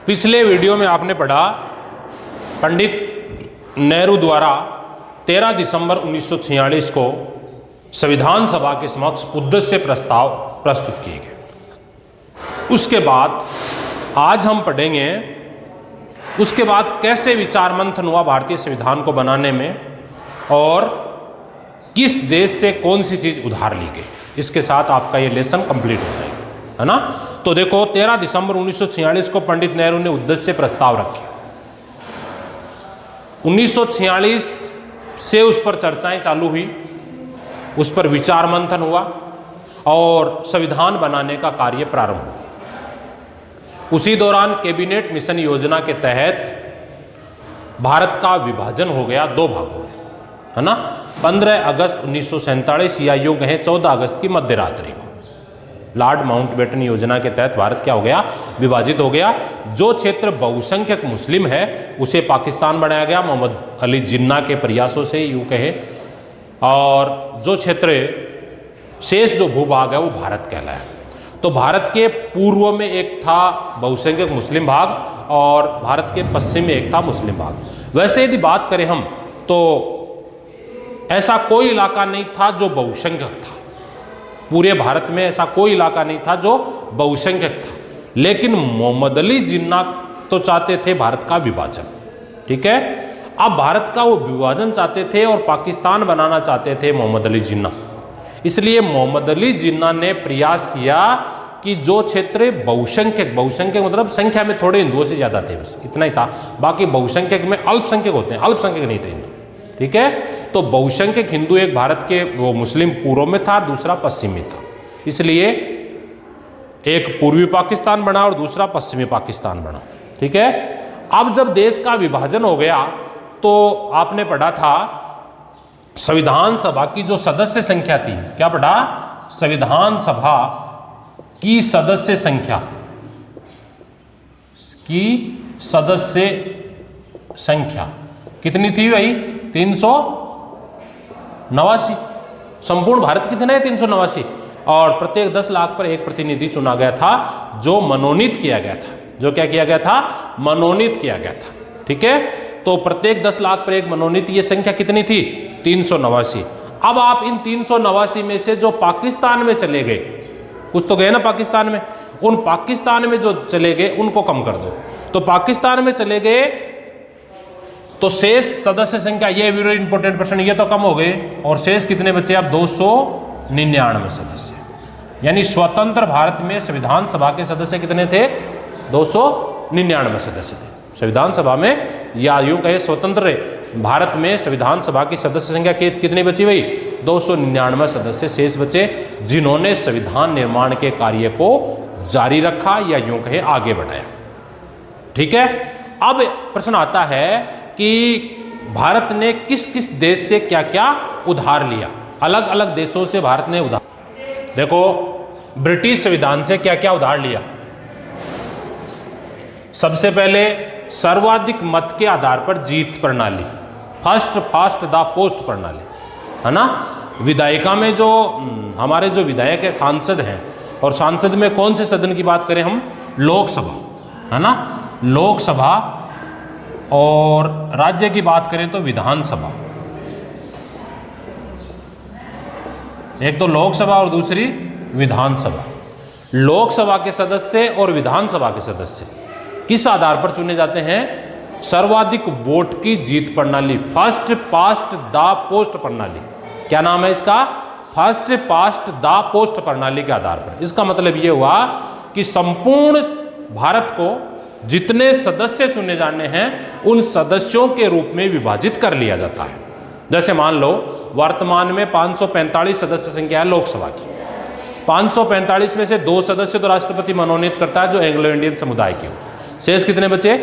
पिछले वीडियो में आपने पढ़ा पंडित नेहरू द्वारा 13 दिसंबर 1946 को संविधान सभा के समक्ष उद्देश्य प्रस्ताव प्रस्तुत किए गए। उसके बाद आज हम पढ़ेंगे उसके बाद कैसे विचार मंथन हुआ भारतीय संविधान को बनाने में और किस देश से कौन सी चीज उधार ली गई। इसके साथ आपका ये लेसन कंप्लीट हो जाएगा, है ना। तो देखो 13 दिसंबर 1946 को पंडित नेहरू ने उद्देश्य प्रस्ताव रखे। 1946 से उस पर चर्चाएं चालू हुई, उस पर विचार मंथन हुआ और संविधान बनाने का कार्य प्रारंभ हुआ। उसी दौरान कैबिनेट मिशन योजना के तहत भारत का विभाजन हो गया दो भागों में, है ना। 15 अगस्त 1947 या यूं कहें 14 अगस्त की मध्य रात्रि को लॉर्ड माउंटबेटन योजना के तहत भारत क्या हो गया, विभाजित हो गया। जो क्षेत्र बहुसंख्यक मुस्लिम है उसे पाकिस्तान बनाया गया मोहम्मद अली जिन्ना के प्रयासों से यूं कहे, और जो क्षेत्र शेष जो भूभाग है वो भारत कहलाया। तो भारत के पूर्व में एक था बहुसंख्यक मुस्लिम भाग और भारत के पश्चिम में एक था मुस्लिम भाग। वैसे यदि बात करें हम तो ऐसा कोई इलाका नहीं था जो बहुसंख्यक था, पूरे भारत में ऐसा कोई इलाका नहीं था जो बहुसंख्यक था। लेकिन मोहम्मद अली जिन्ना तो चाहते थे भारत का विभाजन, ठीक है। अब भारत का वो विभाजन चाहते थे और पाकिस्तान बनाना चाहते थे मोहम्मद अली जिन्ना। इसलिए मोहम्मद अली जिन्ना ने प्रयास किया कि जो क्षेत्र बहुसंख्यक मतलब संख्या में थोड़े हिंदुओं से ज्यादा थे, बस इतना ही था। बाकी बहुसंख्यक में अल्पसंख्यक होते हैं, अल्पसंख्यक नहीं थे हिंदू, ठीक है। तो बहुसंख्यक हिंदू एक भारत के वो मुस्लिम पूर्व में था, दूसरा पश्चिम में था। इसलिए एक पूर्वी पाकिस्तान बना और दूसरा पश्चिमी पाकिस्तान बना, ठीक है। अब जब देश का विभाजन हो गया तो आपने पढ़ा था संविधान सभा की जो सदस्य संख्या थी, क्या पढ़ा, संविधान सभा की सदस्य संख्या कितनी थी भाई, 389। संपूर्ण भारत कितने हैं, 389। और प्रत्येक 10 लाख पर एक प्रतिनिधि चुना गया था जो मनोनीत किया गया था। जो क्या किया गया था, मनोनीत किया गया था, ठीक है। तो प्रत्येक 10 लाख पर एक मनोनीत, ये संख्या कितनी थी, 389। अब आप इन 389 में से जो पाकिस्तान में चले गए, कुछ तो गए ना पाकिस्तान में, उन पाकिस्तान में जो चले गए उनको कम कर दो। तो पाकिस्तान में चले गए तो शेष सदस्य संख्या, ये वेरी इंपॉर्टेंट प्रश्न, ये तो कम हो गए और शेष कितने बचे अब, 299 सदस्य। यानी स्वतंत्र भारत में संविधान सभा के सदस्य कितने थे, 299 सदस्य थे संविधान सभा में, या यूं कहे स्वतंत्र भारत में संविधान सभा की सदस्य संख्या कितनी बची भाई, 299 सदस्य शेष बचे, जिन्होंने संविधान निर्माण के कार्य को जारी रखा या यूं कहे आगे बढ़ाया, ठीक है। अब प्रश्न आता है कि भारत ने किस किस देश से क्या क्या उधार लिया। अलग अलग देशों से भारत ने उधार, देखो ब्रिटिश संविधान से क्या क्या उधार लिया। सबसे पहले सर्वाधिक मत के आधार पर जीत प्रणाली, फर्स्ट फास्ट द पोस्ट प्रणाली, है ना। विधायिका में जो हमारे जो विधायक है, सांसद हैं, और सांसद में कौन से सदन की बात करें हम, लोकसभा, है ना, लोकसभा, और राज्य की बात करें तो विधानसभा। एक तो लोकसभा और दूसरी विधानसभा। लोकसभा के सदस्य और विधानसभा के सदस्य किस आधार पर चुने जाते हैं, सर्वाधिक वोट की जीत प्रणाली, फर्स्ट पास्ट द पोस्ट प्रणाली। क्या नाम है इसका, फर्स्ट पास्ट द पोस्ट प्रणाली के आधार पर। इसका मतलब यह हुआ कि संपूर्ण भारत को जितने सदस्य चुने जाने हैं उन सदस्यों के रूप में विभाजित कर लिया जाता है। जैसे मान लो वर्तमान में 545 सदस्य संख्या है लोकसभा की, 545 में से 2 सदस्य तो राष्ट्रपति मनोनीत करता है जो एंग्लो इंडियन समुदाय के हो। शेष कितने बचे,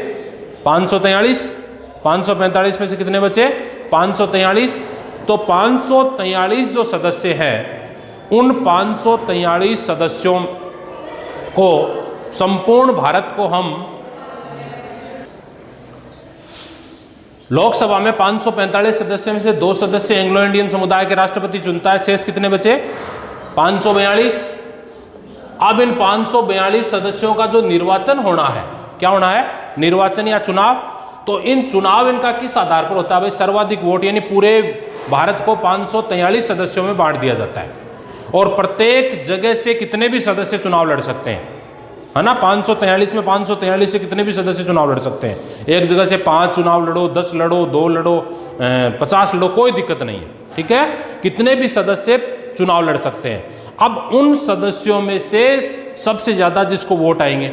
543। 545 में से कितने बचे, 543। तो 543 जो सदस्य हैं उन 543 सदस्यों को संपूर्ण भारत को हम लोकसभा में 545 सदस्य में से 2 सदस्य एंग्लो इंडियन समुदाय के राष्ट्रपति चुनता है। शेष कितने बचे, 542। अब इन 542 सदस्यों का जो निर्वाचन होना है क्या होना है, निर्वाचन या चुनाव। तो इन चुनाव इनका किस आधार पर होता है भाई, सर्वाधिक वोट, यानी पूरे भारत को 543 सदस्यों में बांट दिया जाता है और प्रत्येक जगह से कितने भी सदस्य चुनाव लड़ सकते हैं, है ना। 543 में 543 से कितने भी सदस्य चुनाव लड़ सकते हैं। एक जगह से 5 चुनाव लड़ो, 10 लड़ो, 2 लड़ो, 50 लड़ो, कोई दिक्कत नहीं है, ठीक है। कितने भी सदस्य चुनाव लड़ सकते हैं। अब उन सदस्यों में से सबसे ज्यादा जिसको वोट आएंगे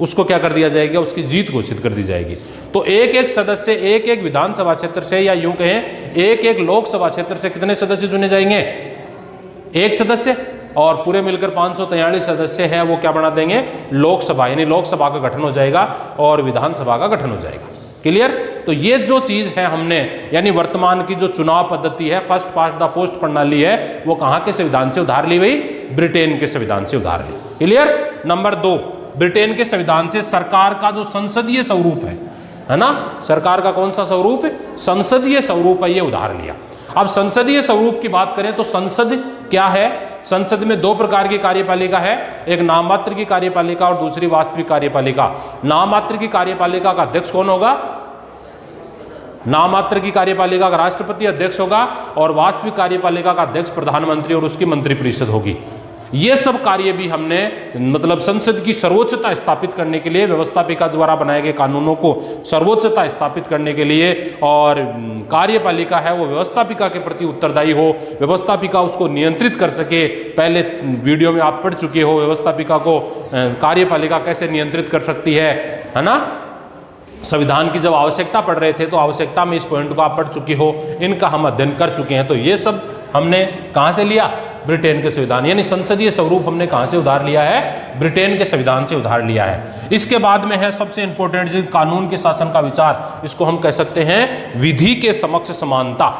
उसको क्या कर दिया जाएगा, उसकी जीत घोषित कर दी जाएगी। तो एक एक सदस्य एक एक विधानसभा क्षेत्र से, या यूं कहें एक एक लोकसभा क्षेत्र से कितने सदस्य चुने जाएंगे, एक सदस्य, और पूरे मिलकर 543 सदस्य हैं वो क्या बना देंगे, लोकसभा, यानी लोकसभा का गठन हो जाएगा और विधानसभा का गठन हो जाएगा। क्लियर। तो ये जो चीज है हमने, यानी वर्तमान की जो चुनाव पद्धति है, फर्स्ट पास्ट द पोस्ट प्रणाली है, वो कहां के संविधान से उधार ली गई, ब्रिटेन के संविधान से उधार ली। क्लियर। नंबर 2, ब्रिटेन के संविधान से सरकार का जो संसदीय स्वरूप है ना, सरकार का कौन सा स्वरूप, संसदीय स्वरूप है, ये उधार लिया। अब संसदीय स्वरूप की बात करें तो संसद क्या है, संसद में 2 प्रकार की कार्यपालिका है, एक नाम मात्र की कार्यपालिका और दूसरी वास्तविक कार्यपालिका। नाम मात्र की कार्यपालिका का अध्यक्ष कौन होगा, नाम मात्र की कार्यपालिका का राष्ट्रपति अध्यक्ष होगा और वास्तविक कार्यपालिका का अध्यक्ष प्रधानमंत्री और उसकी मंत्रिपरिषद होगी। ये सब कार्य भी हमने मतलब संसद की सर्वोच्चता स्थापित करने के लिए, व्यवस्थापिका द्वारा बनाए गए कानूनों को सर्वोच्चता स्थापित करने के लिए, और कार्यपालिका है वो व्यवस्थापिका के प्रति उत्तरदायी हो, व्यवस्थापिका उसको नियंत्रित कर सके। पहले वीडियो में आप पढ़ चुके हो व्यवस्थापिका को कार्यपालिका कैसे नियंत्रित कर सकती है ना। संविधान की जब आवश्यकता पढ़ रहे थे तो आवश्यकता में इस पॉइंट को आप पढ़ चुके हो, इनका हम अध्ययन कर चुके हैं। तो ये सब हमने कहां से लिया, ब्रिटेन के संविधान, यानी संसदीय स्वरूप हमने कहां से उधार लिया है, ब्रिटेन के संविधान से उधार लिया है। इसके बाद में है सबसे इंपॉर्टेंट चीज, कानून के शासन का विचार। इसको हम कह सकते हैं विधि के समक्ष समानता,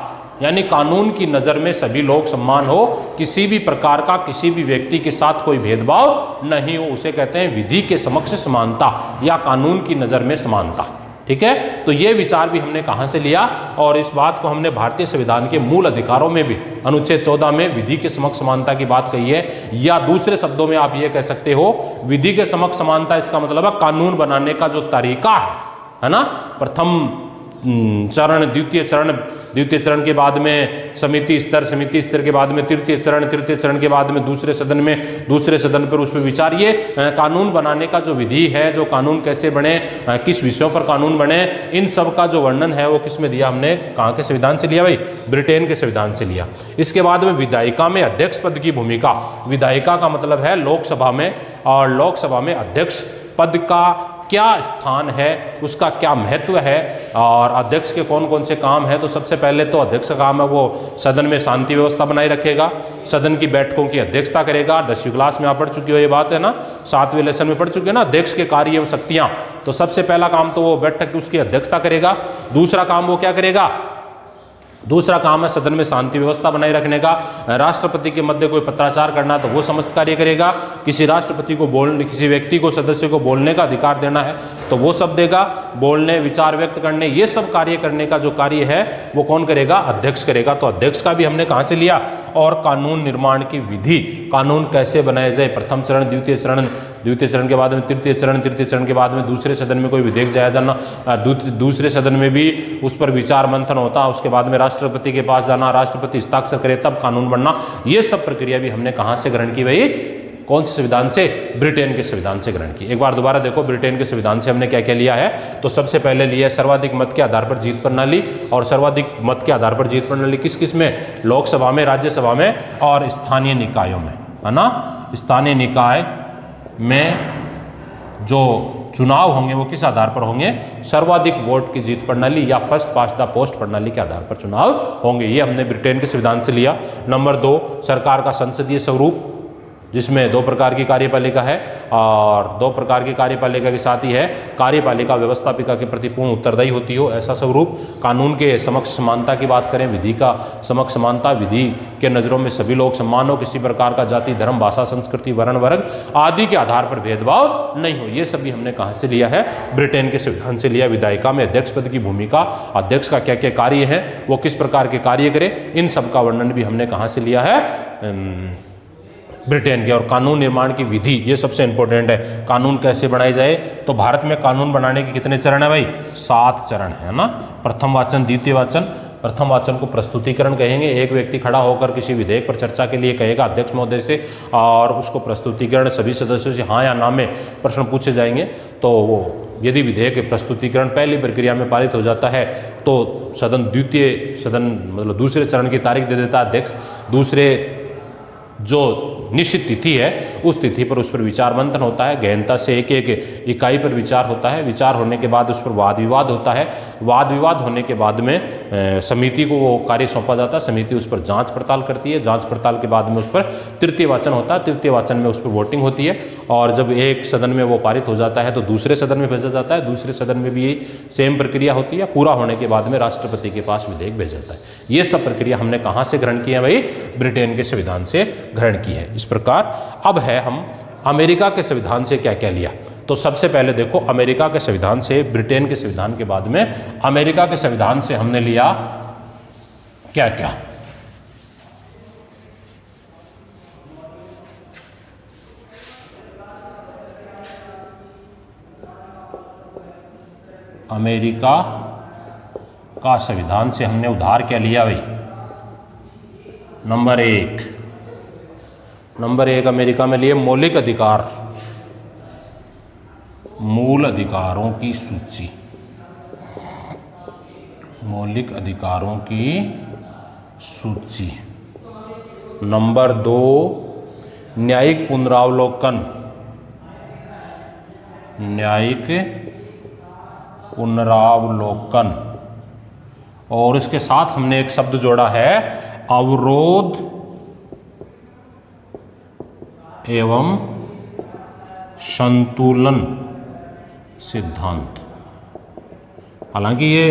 यानी कानून की नजर में सभी लोग समान हो, किसी भी प्रकार का किसी भी व्यक्ति के साथ कोई भेदभाव नहीं हो, उसे कहते हैं विधि के समक्ष समानता या कानून की नजर में समानता। ठीक है। तो ये विचार भी हमने कहां से लिया, और इस बात को हमने भारतीय संविधान के मूल अधिकारों में भी अनुच्छेद 14 में विधि के समक्ष समानता की बात कही है, या दूसरे शब्दों में आप ये कह सकते हो विधि के समक्ष समानता, इसका मतलब है कानून बनाने का जो तरीका है ना, प्रथम चरण, द्वितीय चरण के बाद में समिति स्तर के बाद में तृतीय चरण के बाद में दूसरे सदन पर उस पर विचार। ये कानून बनाने का जो विधि है, जो कानून कैसे बने, किस विषयों पर कानून बने, इन सब का जो वर्णन है वो किस में दिया, हमने कहाँ के संविधान से लिया भाई, ब्रिटेन के संविधान से लिया। इसके बाद में विधायिका में अध्यक्ष पद की भूमिका। विधायिका का मतलब है लोकसभा में, और लोकसभा में अध्यक्ष पद का क्या स्थान है, उसका क्या महत्व है, और अध्यक्ष के कौन कौन से काम है। तो सबसे पहले तो अध्यक्ष का काम है वो सदन में शांति व्यवस्था बनाए रखेगा, सदन की बैठकों की अध्यक्षता करेगा। 10वीं क्लास में आप पढ़ चुके हो ये बात है ना, 7वें लेसन में पढ़ चुके हैं ना, अध्यक्ष के कार्य एवं शक्तियां। तो सबसे पहला काम तो वो बैठक की उसकी अध्यक्षता करेगा। दूसरा काम वो क्या करेगा, दूसरा काम है सदन में शांति व्यवस्था बनाए रखने का। राष्ट्रपति के मध्य कोई पत्राचार करना तो वो समस्त कार्य करेगा। किसी राष्ट्रपति को बोलने, किसी व्यक्ति को, सदस्य को बोलने का अधिकार देना है तो वो सब देगा। बोलने, विचार व्यक्त करने, ये सब कार्य करने का जो कार्य है वो कौन करेगा, अध्यक्ष करेगा। तो अध्यक्ष का भी हमने कहाँ से लिया। और कानून निर्माण की विधि, कानून कैसे बनाए जाए, प्रथम चरण, द्वितीय चरण के बाद में तृतीय चरण के बाद में दूसरे सदन में कोई विधेयक जाया जाना, दूसरे सदन में भी उस पर विचार मंथन होता, उसके बाद में राष्ट्रपति के पास जाना, राष्ट्रपति हस्ताक्षर करे तब कानून बनना। ये सब प्रक्रिया भी हमने कहां से ग्रहण की भाई, कौन से संविधान से, ब्रिटेन के संविधान से ग्रहण की। एक बार दोबारा देखो ब्रिटेन के संविधान से हमने क्या क्या लिया है। तो सबसे पहले लिया सर्वाधिक मत के आधार पर जीत प्रणाली, और सर्वाधिक मत के आधार पर जीत प्रणाली किस किस में, लोकसभा में, राज्यसभा में और स्थानीय निकायों में, है ना। स्थानीय निकाय में जो चुनाव होंगे वो किस आधार पर होंगे, सर्वाधिक वोट की जीत प्रणाली या फर्स्ट पास्ट द पोस्ट प्रणाली के आधार पर चुनाव होंगे। ये हमने ब्रिटेन के संविधान से लिया। नंबर 2, सरकार का संसदीय स्वरूप, जिसमें 2 प्रकार की कार्यपालिका है, और 2 प्रकार की कार्यपालिका के साथ ही है कार्यपालिका व्यवस्थापिका के प्रति पूर्ण उत्तरदायी होती हो, ऐसा स्वरूप। कानून के समक्ष समानता की बात करें, विधि का समक्ष समानता, विधि के नज़रों में सभी लोग समान हो, किसी प्रकार का जाति, धर्म, भाषा, संस्कृति, वर्ण, वर्ग आदि के आधार पर भेदभाव नहीं हो। ये सभी हमने कहाँ से लिया है, ब्रिटेन के संविधान से लिया। विधायिका में अध्यक्ष पद की भूमिका, अध्यक्ष का क्या क्या कार्य है, वो किस प्रकार के कार्य करे, इन सब का वर्णन भी हमने कहाँ से लिया है, ब्रिटेन के। और कानून निर्माण की विधि, ये सबसे इंपॉर्टेंट है, कानून कैसे बनाए जाए। तो भारत में कानून बनाने के कितने चरण है भाई? 7 चरण है ना। प्रथम वाचन, द्वितीय वाचन। प्रथम वाचन को प्रस्तुतिकरण कहेंगे। एक व्यक्ति खड़ा होकर किसी विधेयक पर चर्चा के लिए कहेगा अध्यक्ष महोदय से, और उसको प्रस्तुतिकरण सभी सदस्यों से हाँ या ना में प्रश्न पूछे जाएंगे। तो वो यदि विधेयक के प्रस्तुतिकरण पहली प्रक्रिया में पारित हो जाता है तो सदन द्वितीय सदन मतलब दूसरे चरण की तारीख दे देता है अध्यक्ष। दूसरे जो निश्चित तिथि है उस तिथि पर उस पर विचार मंथन होता है। गहनता से एक एक इकाई पर विचार होता है। विचार होने के बाद उस पर वाद विवाद होता है। वाद विवाद होने के बाद में समिति को वो कार्य सौंपा जाता है। समिति उस पर जांच पड़ताल करती है। जांच पड़ताल के बाद में उस पर तृतीय वाचन होता है। तृतीय वाचन में उस पर वोटिंग होती है, और जब एक सदन में वो पारित हो जाता है तो दूसरे सदन में भेजा जाता है। दूसरे सदन में भी यही सेम प्रक्रिया होती है। पूरा होने के बाद में राष्ट्रपति के पास विधेयक भेजा जाता है। ये सब प्रक्रिया हमने कहाँ से ग्रहण की है भाई? ब्रिटेन के संविधान से ग्रहण की है। इस प्रकार अब है हम अमेरिका के संविधान से क्या क्या लिया। तो सबसे पहले देखो, अमेरिका के संविधान से, ब्रिटेन के संविधान के बाद में अमेरिका के संविधान से हमने लिया क्या क्या। अमेरिका का संविधान से हमने उधार क्या लिया भाई? नंबर एक अमेरिका में लिए मौलिक अधिकार, मूल अधिकारों की सूची। मौलिक अधिकारों की सूची। नंबर 2 न्यायिक पुनरावलोकन। न्यायिक पुनरावलोकन। और इसके साथ हमने एक शब्द जोड़ा है अवरोध एवं संतुलन सिद्धांत। हालांकि ये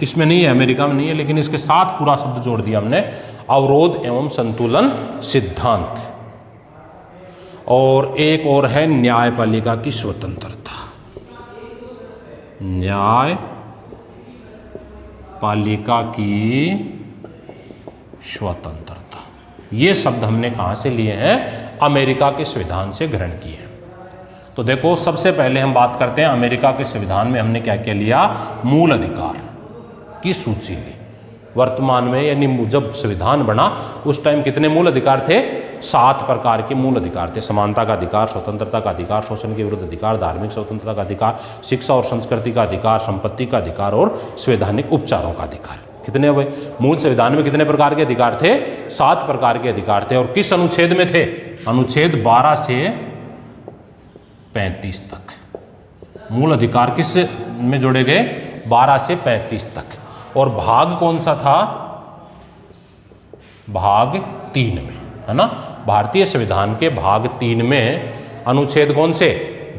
इसमें नहीं है, अमेरिका में नहीं है, लेकिन इसके साथ पूरा शब्द जोड़ दिया हमने, अवरोध एवं संतुलन सिद्धांत। और एक और है न्यायपालिका की स्वतंत्रता। न्यायपालिका की स्वतंत्रता। ये शब्द हमने कहाँ से लिए हैं? अमेरिका के संविधान से ग्रहण किए हैं। तो देखो, सबसे पहले हम बात करते हैं अमेरिका के संविधान में हमने क्या क्या लिया? मूल अधिकार की सूची ली। वर्तमान में यानी जब संविधान बना उस टाइम कितने मूल अधिकार थे? 7 प्रकार के मूल अधिकार थे। समानता का अधिकार, स्वतंत्रता का अधिकार, शोषण के विरुद्ध अधिकार, धार्मिक स्वतंत्रता का अधिकार, शिक्षा और संस्कृति का अधिकार, संपत्ति का अधिकार और संवैधानिक उपचारों का अधिकार। कितने हुए? मूल संविधान में कितने प्रकार के अधिकार थे? 7 प्रकार के अधिकार थे। और किस अनुच्छेद में थे? अनुच्छेद 12 से 35 तक। मूल अधिकार किस में जोड़े गए? 12 से 35 तक। और भाग कौन सा था? भाग 3 में, है ना। भारतीय संविधान के भाग 3 में अनुच्छेद कौन से?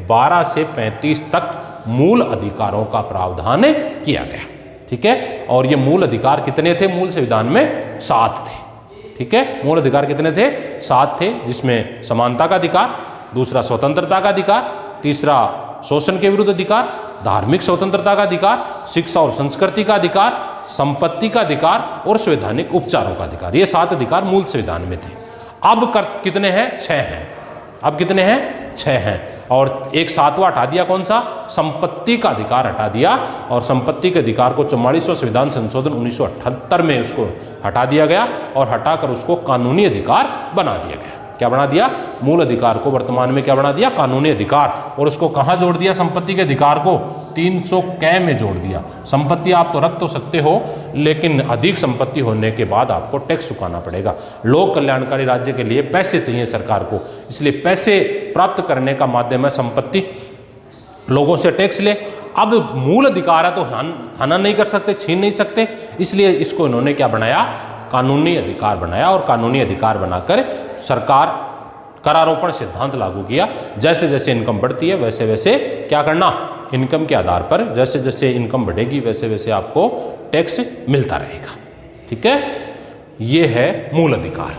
12 से 35 तक मूल अधिकारों का प्रावधान किया गया। ठीक है। और ये मूल अधिकार कितने थे मूल संविधान में? 7 थे। ठीक है। मूल अधिकार कितने थे? 7 थे, जिसमें समानता का अधिकार, दूसरा स्वतंत्रता का अधिकार, तीसरा शोषण के विरुद्ध अधिकार, धार्मिक स्वतंत्रता का अधिकार, शिक्षा और संस्कृति का अधिकार, संपत्ति का अधिकार और संवैधानिक उपचारों का अधिकार। ये 7 अधिकार मूल संविधान में थे। अब कितने हैं? 6 हैं। अब कितने हैं? 6 हैं। और एक 7वां हटा दिया। कौन सा? संपत्ति का अधिकार हटा दिया। और संपत्ति के अधिकार को 44वां संविधान संशोधन 1978 में उसको हटा दिया गया, और हटाकर उसको कानूनी अधिकार बना दिया गया। क्या बना दिया? मूल अधिकार को वर्तमान में क्या बना दिया? कानूनी अधिकार। और उसको कहाँ जोड़ दिया? संपत्ति के अधिकार को 300 कै में जोड़ दिया। संपत्ति आप तो रख तो सकते हो, लेकिन अधिक संपत्ति होने के बाद आपको टैक्स चुकाना पड़ेगा। लोक कल्याणकारी राज्य के लिए पैसे चाहिए सरकार को, इसलिए पैसे प्राप्त करने का माध्यम है संपत्ति। लोगों से टैक्स ले। अब मूल अधिकार है तो हनन नहीं कर सकते, छीन नहीं सकते, इसलिए इसको इन्होंने क्या बनाया? कानूनी अधिकार बनाया। और कानूनी अधिकार बनाकर सरकार करारोपण सिद्धांत लागू किया। जैसे जैसे इनकम बढ़ती है वैसे वैसे क्या करना? इनकम के आधार पर जैसे जैसे इनकम बढ़ेगी वैसे वैसे आपको टैक्स मिलता रहेगा। ठीक है। ये है मूल अधिकार।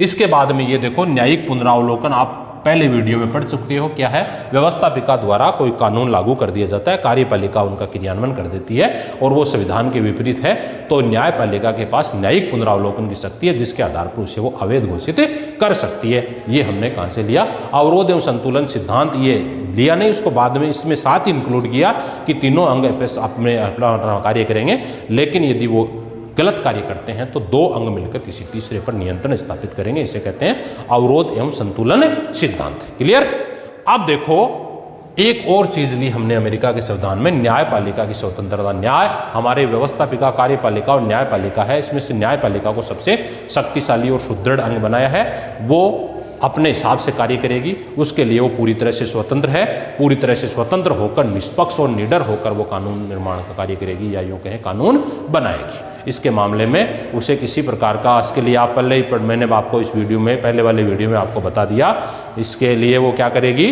इसके बाद में ये देखो न्यायिक पुनरावलोकन। आप पहले वीडियो में पढ़ चुके हो। क्या है? व्यवस्थापिका द्वारा कोई कानून लागू कर दिया जाता है, कार्यपालिका उनका क्रियान्वयन कर देती है और वो संविधान के विपरीत है तो न्यायपालिका के पास न्यायिक पुनरावलोकन की शक्ति है, जिसके आधार पर उसे वो अवैध घोषित कर सकती है। ये हमने कहाँ से लिया? अवरोध एवं संतुलन सिद्धांत। ये लिया नहीं, उसको बाद में इसमें साथ इंक्लूड किया कि तीनों अंग अपने अपना कार्य करेंगे, लेकिन यदि वो गलत कार्य करते हैं तो दो अंग मिलकर किसी तीसरे पर नियंत्रण स्थापित करेंगे। इसे कहते हैं अवरोध एवं संतुलन सिद्धांत। क्लियर? अब देखो, एक और चीज ली हमने अमेरिका के संविधान में, न्यायपालिका की स्वतंत्रता। न्याय हमारे व्यवस्थापिका, कार्यपालिका और न्यायपालिका है, इसमें से न्यायपालिका को सबसे शक्तिशाली और सुदृढ़ अंग बनाया है। वो अपने हिसाब से कार्य करेगी, उसके लिए वो पूरी तरह से स्वतंत्र है। पूरी तरह से स्वतंत्र होकर, निष्पक्ष और निडर होकर वो कानून निर्माण का कार्य करेगी, या यूँ कहें कानून बनाएगी। इसके मामले में उसे किसी प्रकार का, इसके लिए आप पहले ही मैंने आपको इस वीडियो में, पहले वाले वीडियो में आपको बता दिया, इसके लिए वो क्या करेगी?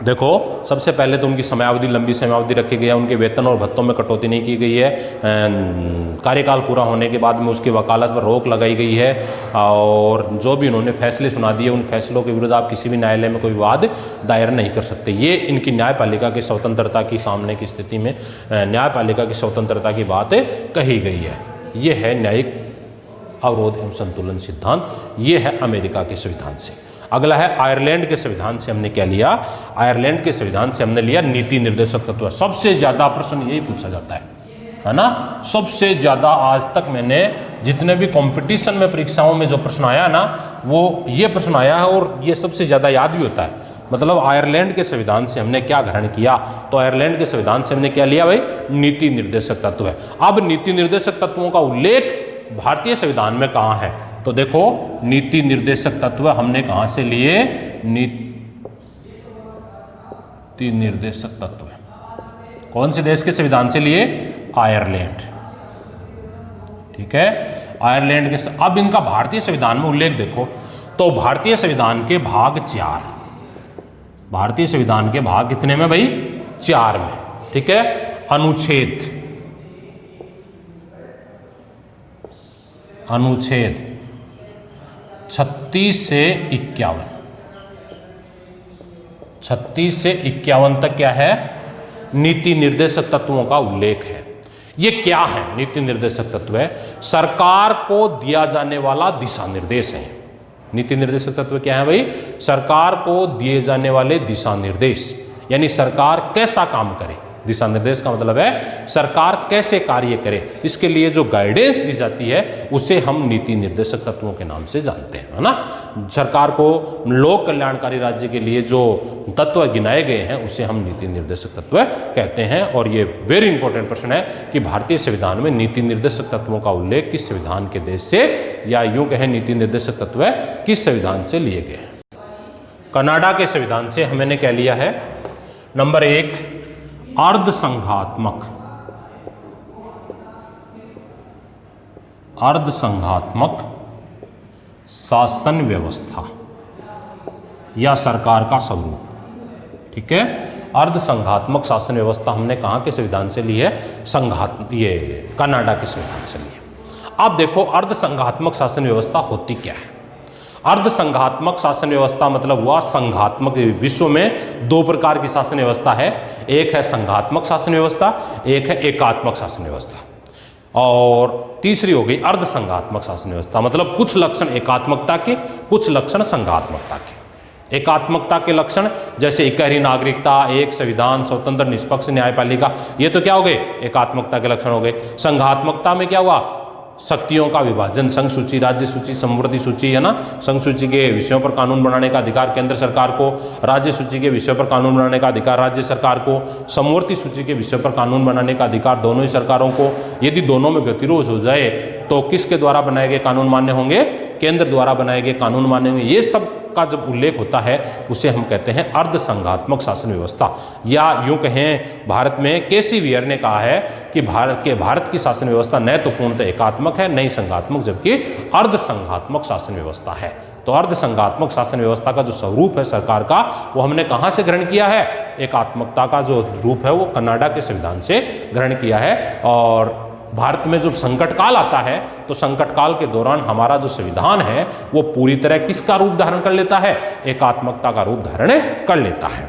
देखो, सबसे पहले तो उनकी समयावधि, लंबी समयावधि रखी गई है, उनके वेतन और भत्तों में कटौती नहीं की गई है, कार्यकाल पूरा होने के बाद में उसकी वकालत पर रोक लगाई गई है, और जो भी उन्होंने फैसले सुना दिए उन फैसलों के विरुद्ध आप किसी भी न्यायालय में कोई विवाद दायर नहीं कर सकते। ये इनकी न्यायपालिका की स्वतंत्रता की सामने की स्थिति में न्यायपालिका की स्वतंत्रता की बात कही गई है। ये है न्यायिक अवरोध एवं संतुलन सिद्धांत। ये है अमेरिका के संविधान से। अगला है आयरलैंड के संविधान से। हमने क्या लिया? आयरलैंड के संविधान से हमने लिया नीति निर्देशक तत्व। सबसे ज्यादा प्रश्न यही पूछा जाता है ना? सबसे ज्यादा आज तक मैंने जितने भी कंपटीशन में, परीक्षाओं में जो प्रश्न आया ना, वो ये प्रश्न आया है, और ये सबसे ज्यादा याद भी होता है। मतलब आयरलैंड के संविधान से हमने क्या ग्रहण किया? तो आयरलैंड के संविधान से हमने क्या लिया भाई? नीति निर्देशक तत्व है। अब नीति निर्देशक तत्वों का उल्लेख भारतीय संविधान में कहाँ है? तो देखो, नीति निर्देशक तत्व हमने कहां से लिए? नीति निर्देशक तत्व कौन से देश के संविधान से लिए? आयरलैंड। ठीक है, आयरलैंड के। अब इनका भारतीय संविधान में उल्लेख देखो, तो भारतीय संविधान के भाग 4, भारतीय संविधान के भाग कितने में भाई? 4 में। ठीक है, अनुच्छेद 36 से 51, 36 से 51 तक क्या है? नीति निर्देशक तत्वों का उल्लेख है। ये क्या है? नीति निर्देशक तत्व है सरकार को दिया जाने वाला दिशा निर्देश है। नीति निर्देशक तत्व क्या है भाई? सरकार को दिए जाने वाले दिशा निर्देश, यानी सरकार कैसा काम करे। दिशा निर्देश का मतलब है सरकार कैसे कार्य करे, इसके लिए जो गाइडेंस दी जाती है उसे हम नीति निर्देशक तत्वों के नाम से जानते हैं, है ना? सरकार को लोक कल्याणकारी राज्य के लिए जो तत्व गिनाए गए हैं उसे हम नीति निर्देशक तत्व कहते हैं। और ये वेरी इंपॉर्टेंट प्रश्न है कि भारतीय संविधान में नीति निर्देशक तत्वों का उल्लेख किस संविधान के देश से, या यूं कहें नीति निर्देशक तत्व किस संविधान से लिए गए हैं? कनाडा के संविधान से हमने क्या लिया है? नंबर 1, अर्धसंघात्मक शासन व्यवस्था या सरकार का स्वरूप। ठीक है, अर्धसंघात्मक शासन व्यवस्था हमने कहाँ के संविधान से ली है? ये कनाडा के संविधान से ली है। अब देखो, अर्धसंघात्मक शासन व्यवस्था होती क्या है? अर्धसंघात्मक शासन व्यवस्था मतलब हुआ संघात्मक। विश्व में 2 प्रकार की शासन व्यवस्था है, एक है संघात्मक शासन व्यवस्था, एक है एकात्मक शासन व्यवस्था, और तीसरी हो गई अर्धसंघात्मक शासन व्यवस्था। मतलब कुछ लक्षण एकात्मकता के, कुछ लक्षण संघात्मकता के। एकात्मकता के लक्षण जैसे इकहरी नागरिकता, एक संविधान, स्वतंत्र निष्पक्ष न्यायपालिका, ये तो क्या हो गए? एकात्मकता के लक्षण हो गए। संघात्मकता में क्या हुआ? शक्तियों का विभाजन, संघ सूची, राज्य सूची, समवर्ती सूची, है ना? संघ सूची के विषयों पर कानून बनाने का अधिकार केंद्र सरकार को, राज्य सूची के विषयों पर कानून बनाने का अधिकार राज्य सरकार को, समवर्ती सूची के विषयों पर कानून बनाने का अधिकार दोनों ही सरकारों को। यदि दोनों में गतिरोध हो जाए तो किसके द्वारा बनाए गए कानून मान्य होंगे? केंद्र द्वारा बनाए गए कानून मान्य होंगे। ये सब का जब उल्लेख होता है उसे हम कहते हैं अर्धसंघात्मक शासन व्यवस्था। या यूं कहें, भारत में केसी वियर ने कहा है कि भारत की शासन व्यवस्था न तो पूर्णतः एकात्मक है, न ही संघात्मक, जबकि अर्धसंघात्मक शासन व्यवस्था है। तो अर्धसंघात्मक शासन व्यवस्था का जो स्वरूप है सरकार का, वो हमने कहां से ग्रहण किया है? एकात्मकता का जो रूप है वो कनाडा के संविधान से ग्रहण किया है। और भारत में जब संकट काल आता है तो संकट काल के दौरान हमारा जो संविधान है वो पूरी तरह किसका रूप धारण कर लेता है? एकात्मकता का रूप धारण कर लेता है।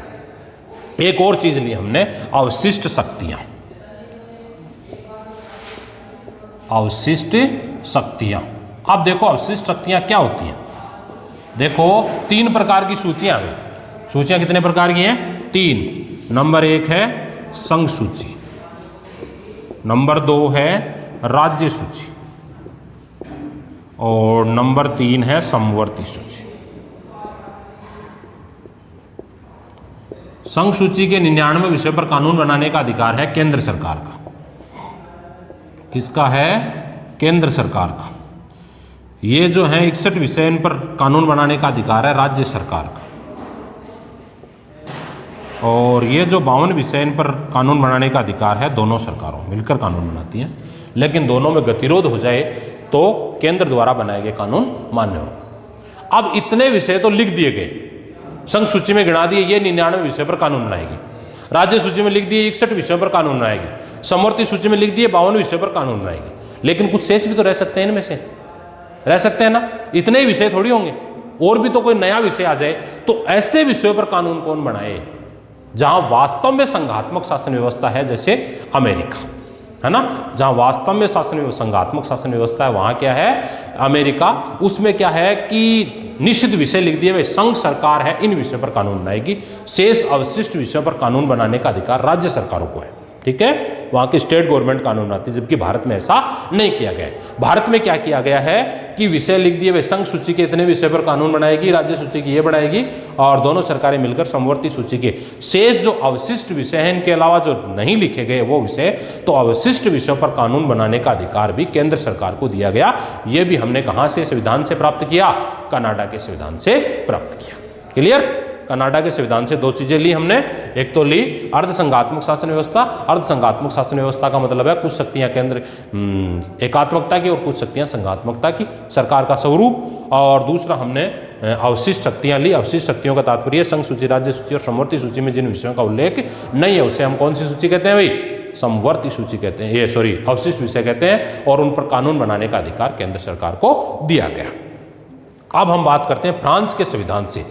एक और चीज ली हमने, अवशिष्ट शक्तियां। अवशिष्ट शक्तियां, अब देखो अवशिष्ट शक्तियां क्या होती हैं। देखो 3 प्रकार की सूचियां आ गई। सूचियां कितने प्रकार की हैं? 3। नंबर 1 है संघ सूची, नंबर 2 है राज्य सूची और नंबर 3 है समवर्ती सूची। संघ सूची के 99 विषय पर कानून बनाने का अधिकार है केंद्र सरकार का। किसका है? केंद्र सरकार का। ये जो है 61 विषय इन पर कानून बनाने का अधिकार है राज्य सरकार का। और ये जो 52 विषय इन पर कानून बनाने का अधिकार है दोनों सरकारों मिलकर कानून बनाती हैं, लेकिन दोनों में गतिरोध हो जाए तो केंद्र द्वारा बनाए गए कानून मान्य हो। अब इतने विषय तो लिख दिए गए, संघ सूची में गिना दिए ये 99 विषय पर कानून बनाएगी, राज्य सूची में लिख दिए 61 विषयों पर कानून बनाएगी, समवर्ती सूची में लिख दिए 52 विषयों पर कानून बनाएगी, लेकिन कुछ शेष भी तो रह सकते हैं, इनमें से रह सकते हैं ना। इतने ही विषय थोड़ी होंगे, और भी तो कोई नया विषय आ जाए, तो ऐसे विषयों पर कानून कौन बनाए जहां वास्तव में संघात्मक शासन व्यवस्था है, जैसे अमेरिका है ना, जहां वास्तव में संघात्मक शासन व्यवस्था है, वहां क्या है? अमेरिका। उसमें क्या है कि निश्चित विषय लिख दिए भाई संघ सरकार है इन विषयों पर कानून बनाएगी, शेष अवशिष्ट विषयों पर कानून बनाने का अधिकार राज्य सरकारों को है। ठीक है, वहां की स्टेट गवर्नमेंट कानून बनाती है, जबकि भारत में ऐसा नहीं किया गया है। भारत में क्या किया गया है कि विषय लिख दिए वे संघ सूची के इतने विषय पर कानून बनाएगी, राज्य सूची की ये बनाएगी, और दोनों सरकारें मिलकर समवर्ती सूची के शेष जो अवशिष्ट विषय हैं, इनके अलावा जो नहीं लिखे गए वो विषय, तो अवशिष्ट विषयों पर कानून बनाने का अधिकार भी केंद्र सरकार को दिया गया। ये भी हमने कहां से? संविधान से प्राप्त किया, कनाडा के संविधान से प्राप्त किया। क्लियर? कनाडा के संविधान से 2 चीजें ली हमने, एक तो ली अर्धसंघात्मक शासन व्यवस्था। अर्धसंघात्मक शासन व्यवस्था का मतलब है कुछ शक्तियां केंद्र एकात्मकता की और कुछ शक्तियां संघात्मकता की, सरकार का स्वरूप। और दूसरा हमने अवशिष्ट शक्तियां ली। अवशिष्ट शक्तियों का तात्पर्य संघ सूची, राज्य सूची और समवर्ती सूची में जिन विषयों का उल्लेख नहीं है उसे हम कौन सी सूची कहते हैं भाई? समवर्ती सूची कहते हैं, ये सॉरी अवशिष्ट विषय कहते हैं, और उन पर कानून बनाने का अधिकार केंद्र सरकार को दिया गया। अब हम बात करते हैं फ्रांस के संविधान से,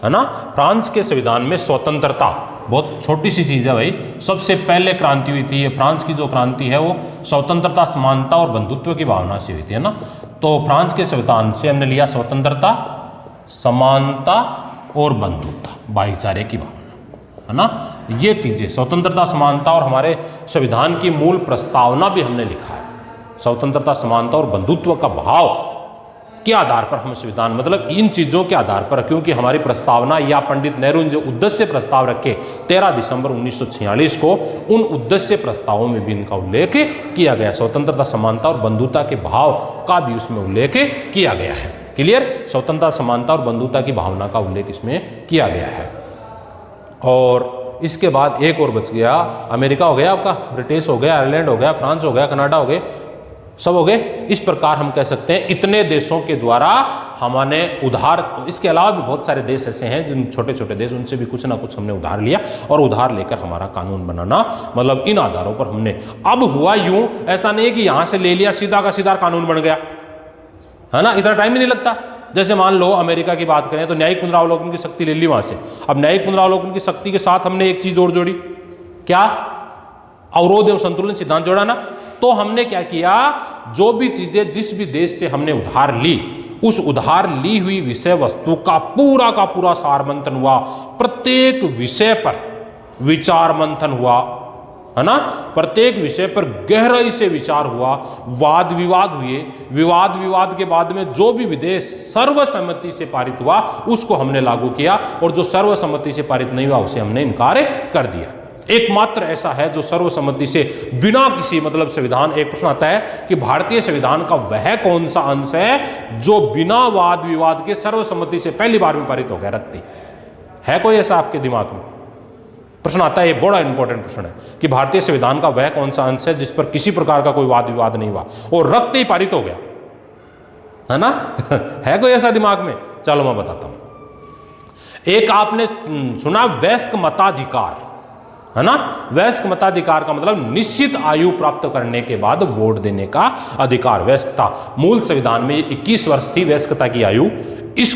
है ना। फ्रांस के संविधान में स्वतंत्रता बहुत छोटी सी चीज है भाई। सबसे पहले क्रांति हुई थी, ये फ्रांस की जो क्रांति है वो स्वतंत्रता, समानता और बंधुत्व की भावना से हुई थी, है ना। तो फ्रांस के संविधान से हमने लिया स्वतंत्रता, समानता और बंधुत्व, भाईचारे की भावना, है ना। ये चीजें स्वतंत्रता, समानता और हमारे संविधान की मूल प्रस्तावना भी हमने लिखा है। स्वतंत्रता, समानता और बंधुत्व का भाव के आधार पर हम संविधान, मतलब इन चीजों के आधार पर, क्योंकि हमारी प्रस्तावना या पंडित नेहरू ने जो उद्देश्य प्रस्ताव रखे 13 दिसंबर 1946 को, उन उद्देश्य प्रस्तावों में भी इनका उल्लेख किया गया। स्वतंत्रता, समानता और बंधुता के भाव का भी उसमें उल्लेख किया गया है। क्लियर? स्वतंत्रता, समानता और बंधुता की भावना का उल्लेख इसमें किया गया है। और इसके बाद एक और बच गया, अमेरिका हो गया आपका, ब्रिटिश हो गया, आयरलैंड हो गया, फ्रांस हो गया, कनाडा हो गए, सब हो गए। इस प्रकार हम कह सकते हैं इतने देशों के द्वारा हमने उधार, इसके अलावा भी बहुत सारे देश ऐसे हैं जिन छोटे छोटे देश, उनसे भी कुछ ना कुछ हमने उधार लिया और उधार लेकर हमारा कानून बनाना, मतलब इन आधारों पर हमने। अब हुआ यूं, ऐसा नहीं है कि यहां से ले लिया सीधा का सीधा कानून बन गया, है ना, इतना टाइम ही नहीं लगता। जैसे मान लो अमेरिका की बात करें तो न्यायिक पुनरावलोकन की शक्ति ले ली वहां से। अब न्यायिक पुनरावलोकन की शक्ति के साथ हमने एक चीज और जोड़ी, क्या? अवरोध एवं संतुलन सिद्धांत जोड़ा ना। तो हमने क्या किया, जो भी चीजें जिस भी देश से हमने उधार ली, उस उधार ली हुई विषय वस्तु का पूरा सार मंथन हुआ, प्रत्येक विषय पर विचार मंथन हुआ, है ना, प्रत्येक विषय पर गहराई से विचार हुआ, वाद विवाद हुए, विवाद के बाद में जो भी विधेयक सर्वसम्मति से पारित हुआ उसको हमने लागू किया, और जो सर्वसम्मति से पारित नहीं हुआ उसे हमने इनकार कर दिया। एकमात्र ऐसा है जो सर्वसम्मति से बिना किसी, मतलब संविधान, एक प्रश्न आता है कि भारतीय संविधान का वह कौन सा अंश है जो बिना वाद विवाद के सर्वसम्मति से पहली बार में पारित हो गया, रखती है कोई ऐसा आपके दिमाग में? प्रश्न आता है, ये बड़ा इंपॉर्टेंट प्रश्न है कि भारतीय संविधान का वह कौन सा अंश है जिस पर किसी प्रकार का कोई वाद विवाद नहीं हुआ और रखते ही पारित हो गया, है ना। है कोई ऐसा दिमाग में? चलो मैं बताता हूं। एक आपने सुना वयस्क मताधिकार, है ना। वयस्क मताधिकार का मतलब निश्चित आयु प्राप्त करने के बाद वोट देने का अधिकार, वयस्कता। मूल संविधान में 21 वर्ष थी वयस्कता की आयु। इस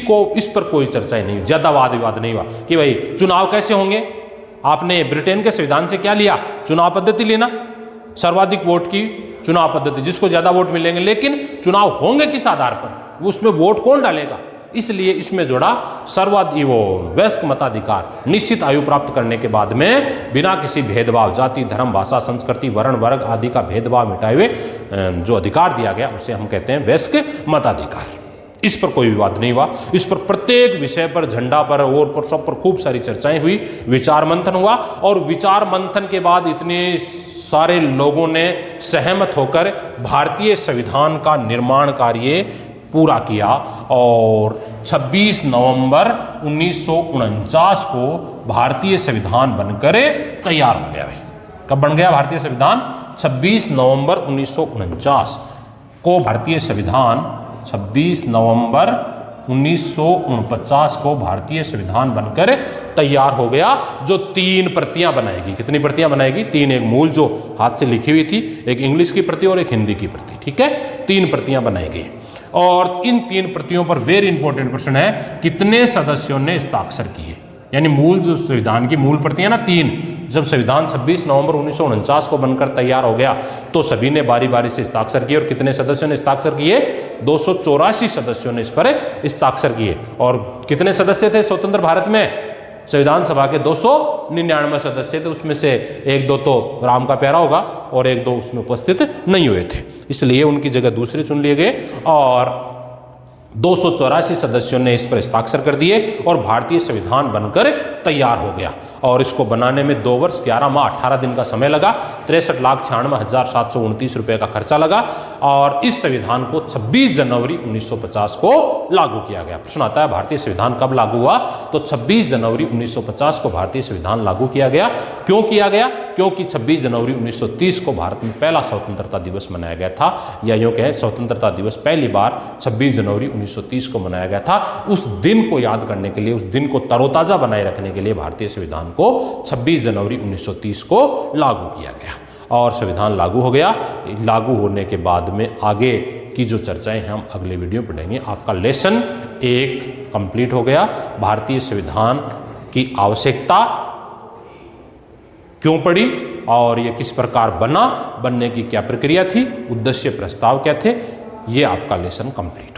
पर कोई चर्चा ही नहीं, ज्यादा वाद विवाद नहीं हुआ कि भाई चुनाव कैसे होंगे। आपने ब्रिटेन के संविधान से क्या लिया, चुनाव पद्धति लेना, सर्वाधिक वोट की चुनाव पद्धति, जिसको ज्यादा वोट मिलेंगे। लेकिन चुनाव होंगे किस आधार पर, उसमें वोट कौन डालेगा, इसलिए इसमें जोड़ा सर्वाधिक वो वयस्क मताधिकार, निश्चित आयु प्राप्त करने के बाद में बिना किसी भेदभाव, जाति, धर्म, भाषा, संस्कृति, वर्ण, वर्ग आदि का भेदभाव मिटाए हुए जो अधिकार दिया गया उसे हम कहते हैं वयस्क मताधिकार। इस पर कोई विवाद नहीं हुआ। इस पर प्रत्येक विषय पर, झंडा पर और पर सब पर खूब सारी चर्चाएं हुई, विचार मंथन हुआ। और विचार मंथन के बाद इतने सारे लोगों ने सहमत होकर भारतीय संविधान का निर्माण कार्य पूरा किया और 26 नवंबर 1949 को भारतीय संविधान बनकर तैयार हो गया। कब बन गया भारतीय संविधान? 26 नवंबर 1949 को भारतीय संविधान 26 नवंबर 1949 को भारतीय संविधान बनकर तैयार हो गया, जो 3 प्रतियां बनाएगी। कितनी प्रतियां बनाएगी? 3। एक मूल जो हाथ से लिखी हुई थी, एक इंग्लिश की प्रति और एक हिंदी की प्रति, ठीक है, 3 प्रतियां बनाएगी। और इन 3 प्रतियों पर वेरी इंपॉर्टेंट प्रश्न है, कितने सदस्यों ने हस्ताक्षर किए? यानी मूल जो संविधान की मूल प्रतियां ना 3, जब संविधान 26 नवंबर 1949 को बनकर तैयार हो गया तो सभी ने बारी बारी से हस्ताक्षर किए। और कितने सदस्यों ने हस्ताक्षर किए? 284 सदस्यों ने इस पर हस्ताक्षर किए। और कितने सदस्य थे स्वतंत्र भारत में? संविधान सभा के 299 सदस्य थे, उसमें से 1-2 तो राम का प्यारा होगा और 1-2 उसमें उपस्थित नहीं हुए थे, इसलिए उनकी जगह दूसरे चुन लिए गए। और 284 सदस्यों ने इस पर हस्ताक्षर कर दिए और भारतीय संविधान बनकर तैयार हो गया। और इसको बनाने में 2 वर्ष 11 माह 18 दिन का समय लगा, 63,96,729 रुपये का खर्चा लगा। और इस संविधान को 26 जनवरी 1950 को लागू किया गया। प्रश्न आता है भारतीय संविधान कब लागू हुआ? तो 26 जनवरी 1950 को भारतीय संविधान लागू किया गया। क्यों किया गया? क्योंकि 26 जनवरी 1930 को भारत में पहला स्वतंत्रता दिवस मनाया गया था, या यूं कहें स्वतंत्रता दिवस पहली बार 26 जनवरी 1930 को मनाया गया था। उस दिन को याद करने के लिए, उस दिन को तरोताजा बनाए रखने के लिए भारतीय संविधान को 26 जनवरी 1930 को लागू किया गया। और संविधान लागू हो गया। लागू होने के बाद में आगे की जो चर्चाएं हैं हम अगले वीडियो में पढ़ेंगे। आपका लेसन 1 कंप्लीट हो गया। भारतीय संविधान की आवश्यकता क्यों पड़ी और यह किस प्रकार बना, बनने की क्या प्रक्रिया थी, उद्देश्य प्रस्ताव क्या थे, ये आपका लेसन कंप्लीट।